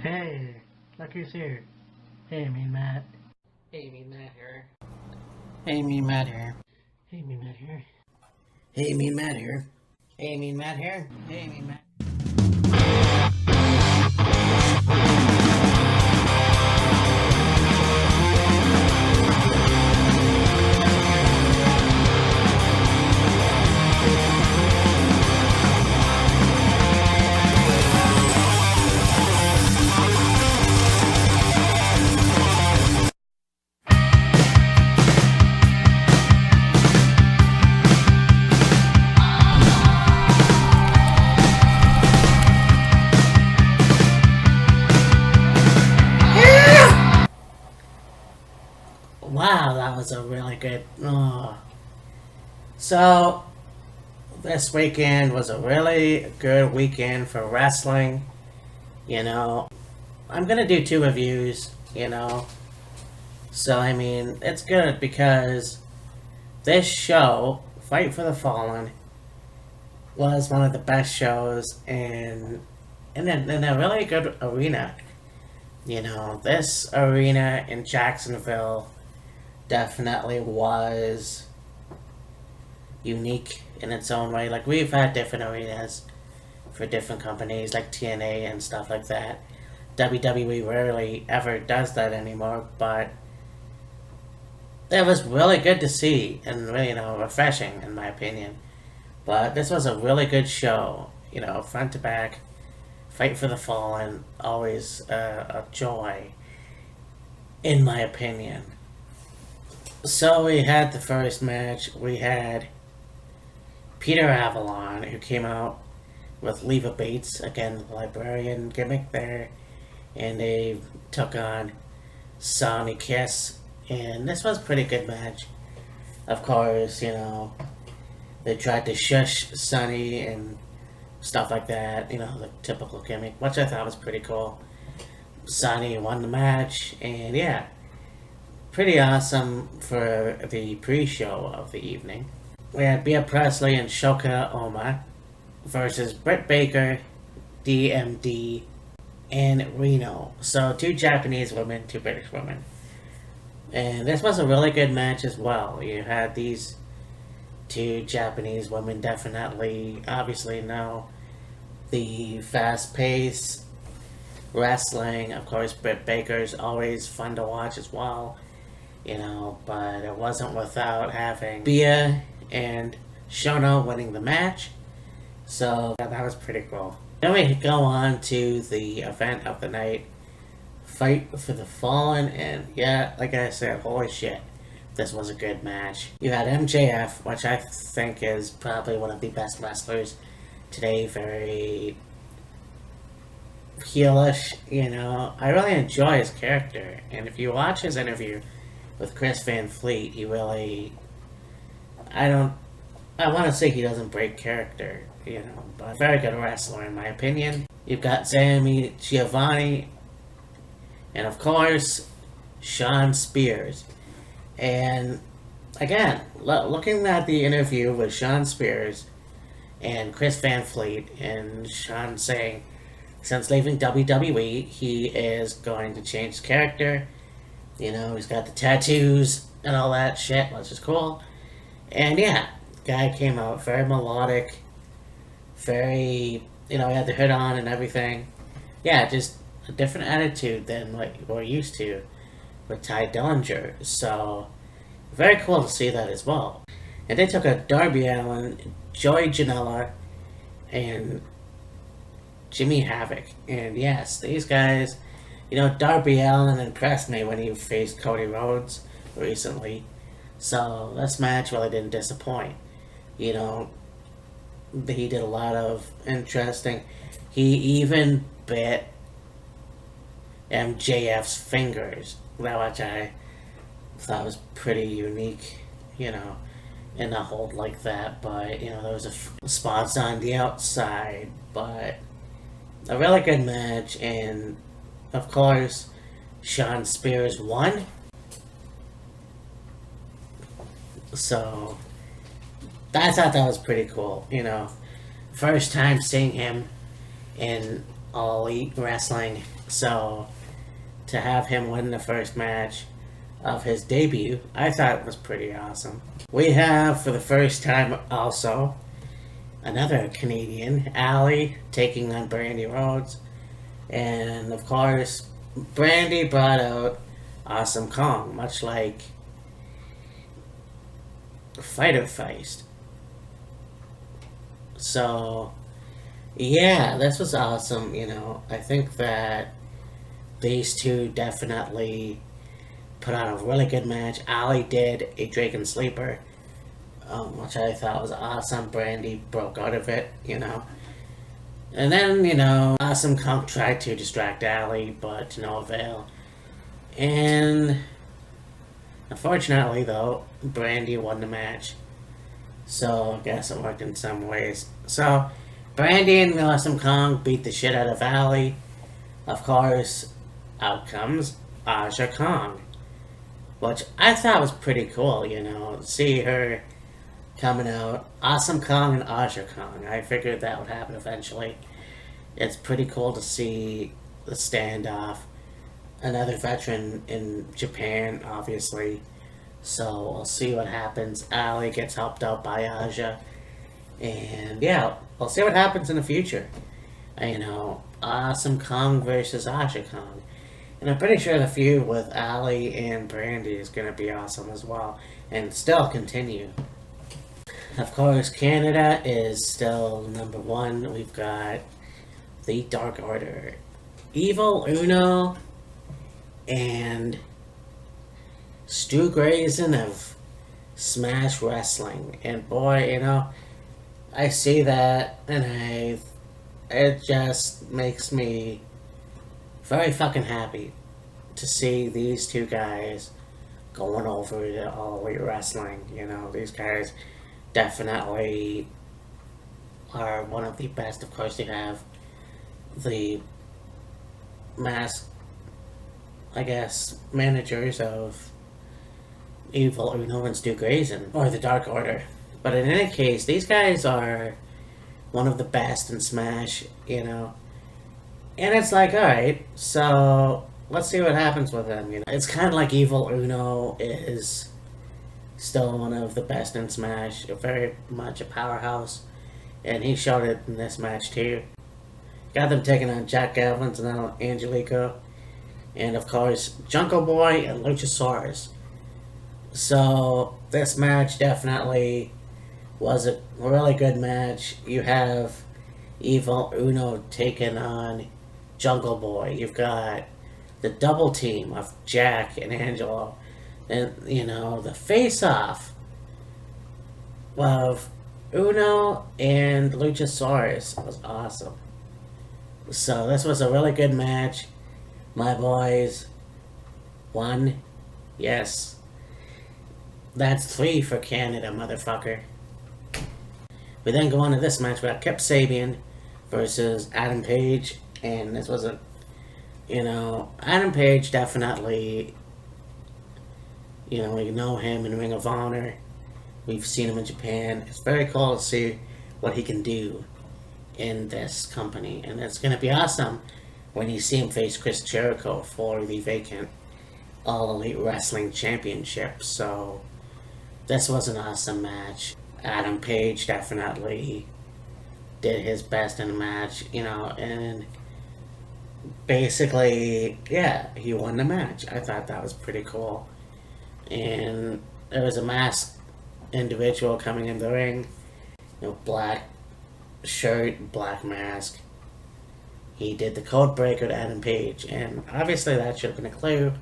Hey, look who's here. Hey, me Matt. Hey, me Matt here. Hey, me Matt here. Hey, me Matt here. Hey, me Matt here. Hey, me Matt here. Hey, me Matt. Wow, that was a really good. Oh. So, this weekend was a really good weekend for wrestling. You know, I'm gonna do two reviews, So, I mean, it's good because this show, Fight for the Fallen, was one of the best shows in a really good arena. This arena in Jacksonville definitely was unique in its own way. Like, we've had different arenas for different companies, like TNA and stuff like that. WWE rarely ever does that anymore, but it was really good to see and really, refreshing in my opinion. But this was a really good show, front to back. Fight for the Fallen, always a joy, in my opinion. So we had the first match. We had Peter Avalon, who came out with Leva Bates, again, the librarian gimmick there, and they took on Sonny Kiss, and this was a pretty good match. Of course, they tried to shush Sonny and stuff like that, the typical gimmick, which I thought was pretty cool. Sonny won the match, and yeah, pretty awesome for the pre-show of the evening. We had Bea Presley and Shoka Oma versus Britt Baker, DMD, and Reno. So two Japanese women, two British women. And this was a really good match as well. You had these two Japanese women definitely, obviously, know the fast pace wrestling. Of course, Britt Baker's always fun to watch as well, but it wasn't without having Bea and Shona winning the match. So that was pretty cool. Then we go on to the event of the night, Fight for the Fallen, and yeah, like I said, holy shit, this was a good match. You had MJF, which I think is probably one of the best wrestlers today, very heelish, I really enjoy his character, and if you watch his interview with Chris Van Fleet, he really, I want to say he doesn't break character, but very good wrestler in my opinion. You've got Sammy Giovanni, and of course, Shawn Spears. And again, looking at the interview with Shawn Spears and Chris Van Fleet, and Shawn saying, since leaving WWE, he is going to change his character. He's got the tattoos and all that shit, which is cool. And yeah, guy came out very melodic, very, he had the hood on and everything. Yeah, just a different attitude than what we're used to with Ty Dillinger. So, very cool to see that as well. And they took a Darby Allin, Joey Janela, and Jimmy Havoc. And yes, these guys, Darby Allin impressed me when he faced Cody Rhodes recently. So this match really didn't disappoint. He did a lot of interesting. He even bit MJF's fingers, which I thought was pretty unique, in a hold like that. But, there was spots on the outside, but a really good match. And, of course, Shawn Spears won. So, I thought that was pretty cool, First time seeing him in All Elite Wrestling. So to have him win the first match of his debut, I thought was pretty awesome. We have, for the first time also, another Canadian, Allie, taking on Brandy Rhodes. And of course, Brandy brought out Awesome Kong, much like Fighter Feist. So, yeah, this was awesome, you know. I think that these two definitely put on a really good match. Ali did a Dragon Sleeper, which I thought was awesome. Brandy broke out of it, you know. And then, you know, Awesome Kong tried to distract Ali, but to no avail. And unfortunately, though, Brandy won the match. So I guess it worked in some ways. So Brandy and Awesome Kong beat the shit out of Ali. Of course, out comes Aja Kong, which I thought was pretty cool, you know, see her coming out. Awesome Kong and Aja Kong. I figured that would happen eventually. It's pretty cool to see the standoff. Another veteran in Japan, obviously. So we'll see what happens. Ali gets helped out by Aja. And yeah, we'll see what happens in the future. You know, Awesome Kong versus Aja Kong. And I'm pretty sure the feud with Ali and Brandy is going to be awesome as well. And still continue. Of course, Canada is still number one. We've got the Dark Order, Evil Uno, and Stu Grayson of Smash Wrestling. And boy, you know, I see that and it just makes me very fucking happy to see these two guys going over to All Elite Wrestling. You know, these guys definitely are one of the best. Of course, they have the I guess, managers of Evil Uno and Stu Grayson, or the Dark Order. But in any case, these guys are one of the best in Smash, you know. And it's like, alright, so let's see what happens with them, you know. It's kind of like Evil Uno is still one of the best in Smash, very much a powerhouse. And he showed it in this match too. Got them taking on Jack Evans and now Angelico. And of course, Jungle Boy and Luchasaurus. So this match definitely was a really good match. You have Evil Uno taking on Jungle Boy. You've got the double team of Jack and Angelo. And, you know, the face-off of Uno and Luchasaurus was awesome. So this was a really good match. My boys won. Yes. That's 3 for Canada, motherfucker. We then go on to this match. We got Kip Sabian versus Adam Page. And this was a, you know, Adam Page definitely, you know, we know him in Ring of Honor. We've seen him in Japan. It's very cool to see what he can do in this company. And it's going to be awesome when you see him face Chris Jericho for the vacant All Elite Wrestling Championship. So this was an awesome match. Adam Page definitely did his best in the match, you know, and basically, yeah, he won the match. I thought that was pretty cool. And there was a masked individual coming in the ring, you know, black shirt, black mask. He did the code breaker to Adam Page, and obviously that should have been a clue,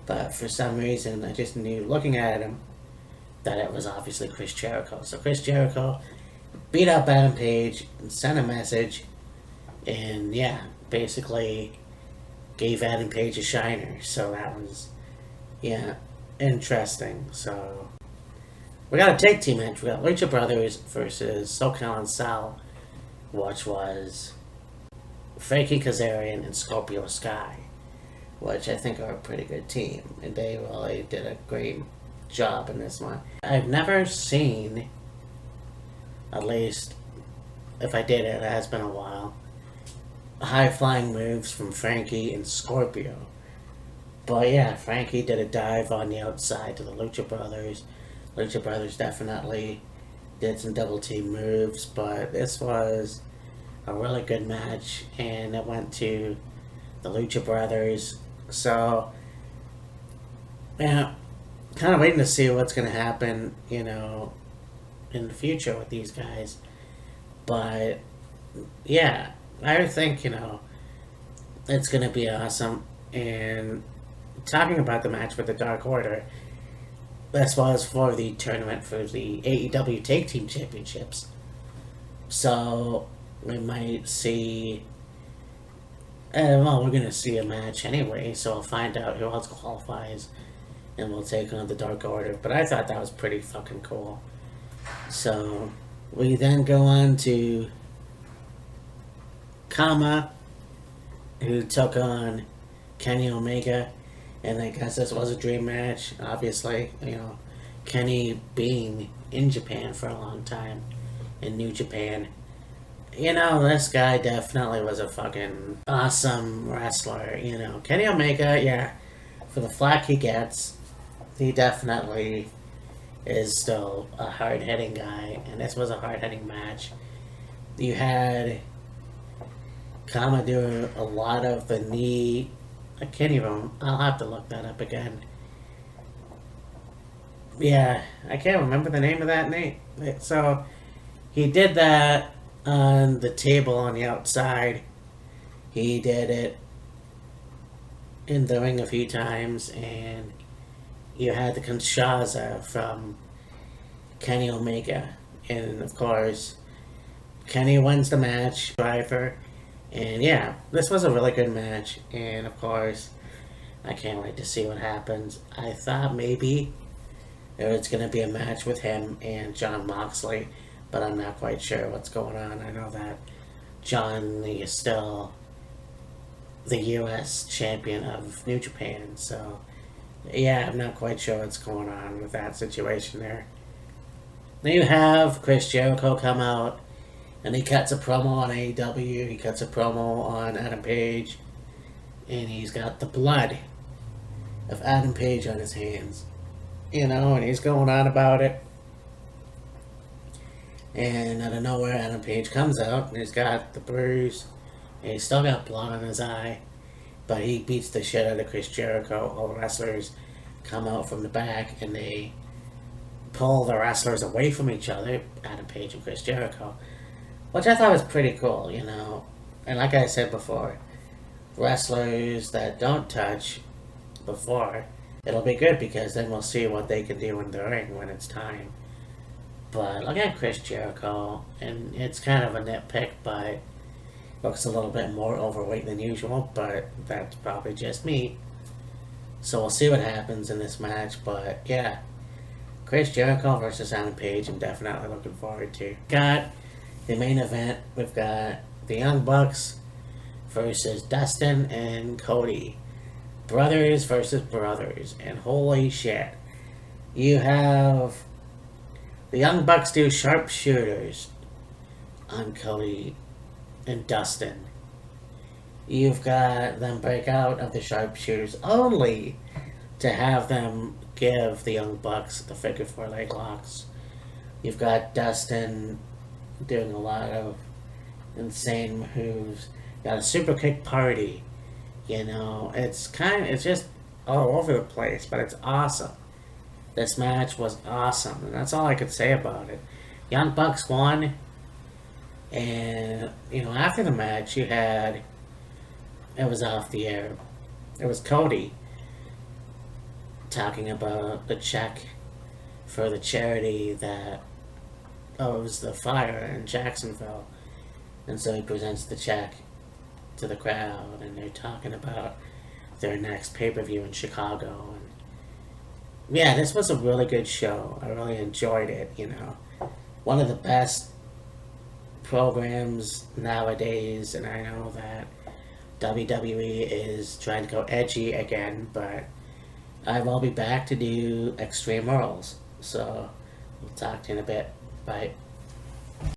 but for some reason I just knew, looking at him, that it was obviously Chris Jericho. So Chris Jericho beat up Adam Page and sent a message, and yeah, basically gave Adam Page a shiner. So that was, yeah, interesting. So we got a tag team match. We got Lucha Brothers versus SoCal and Sal, which was Frankie Kazarian and Scorpio Sky, which I think are a pretty good team, and they really did a great job in this one. I've never seen, at least if I did, it has been a while, high-flying moves from Frankie and Scorpio. But yeah, Frankie did a dive on the outside to the Lucha Brothers. Lucha Brothers definitely did some double team moves, but this was a really good match, and it went to the Lucha Brothers. So, yeah, kind of waiting to see what's going to happen, in the future with these guys. But, yeah, I think, it's going to be awesome. And talking about the match with the Dark Order, this was for the tournament for the AEW Tag Team Championships. So, we might see. Well, we're going to see a match anyway, so we'll find out who else qualifies and we'll take on the Dark Order. But I thought that was pretty fucking cool. So, we then go on to Kama, who took on Kenny Omega. And I guess this was a dream match, obviously. Kenny being in Japan for a long time, in New Japan. This guy definitely was a fucking awesome wrestler. Kenny Omega, yeah, for the flack he gets, he definitely is still a hard-hitting guy. And this was a hard-hitting match. You had Kama doing a lot of the knee. I can't even. I'll have to look that up again. Yeah, I can't remember the name of that name. So, he did that on the table on the outside. He did it in the ring a few times, and you had the Kinshasa from Kenny Omega. And, of course, Kenny wins the match, driver. And yeah, this was a really good match, and of course, I can't wait to see what happens. I thought maybe there was going to be a match with him and Jon Moxley, but I'm not quite sure what's going on. I know that Jon is still the U.S. champion of New Japan, so yeah, I'm not quite sure what's going on with that situation there. Then you have Chris Jericho come out, and he cuts a promo on AEW, he cuts a promo on Adam Page, and he's got the blood of Adam Page on his hands. And he's going on about it. And out of nowhere, Adam Page comes out, and he's got the bruise, and he's still got blood on his eye, but he beats the shit out of Chris Jericho. All the wrestlers come out from the back, and they pull the wrestlers away from each other, Adam Page and Chris Jericho. Which I thought was pretty cool, And like I said before, wrestlers that don't touch before, it'll be good because then we'll see what they can do in the ring when it's time. But look at Chris Jericho, and it's kind of a nitpick, but looks a little bit more overweight than usual, but that's probably just me. So we'll see what happens in this match, but yeah. Chris Jericho versus Adam Page, I'm definitely looking forward to. Got the main event, we've got the Young Bucks versus Dustin and Cody. Brothers versus brothers. And holy shit. You have the Young Bucks do sharpshooters on Cody and Dustin. You've got them break out of the sharpshooters only to have them give the Young Bucks the figure four leg locks. You've got Dustin doing a lot of insane moves. Got a super kick party. It's just all over the place, but it's awesome. This match was awesome, and that's all I could say about it. Young Bucks won, and after the match, it was off the air. It was Cody talking about the check for the charity that owes the fire in Jacksonville. And so he presents the check to the crowd, and they're talking about their next pay-per-view in Chicago. And yeah, this was a really good show. I really enjoyed it, One of the best programs nowadays, and I know that WWE is trying to go edgy again, but I will be back to do Extreme Rules. So, we'll talk to you in a bit. Bye.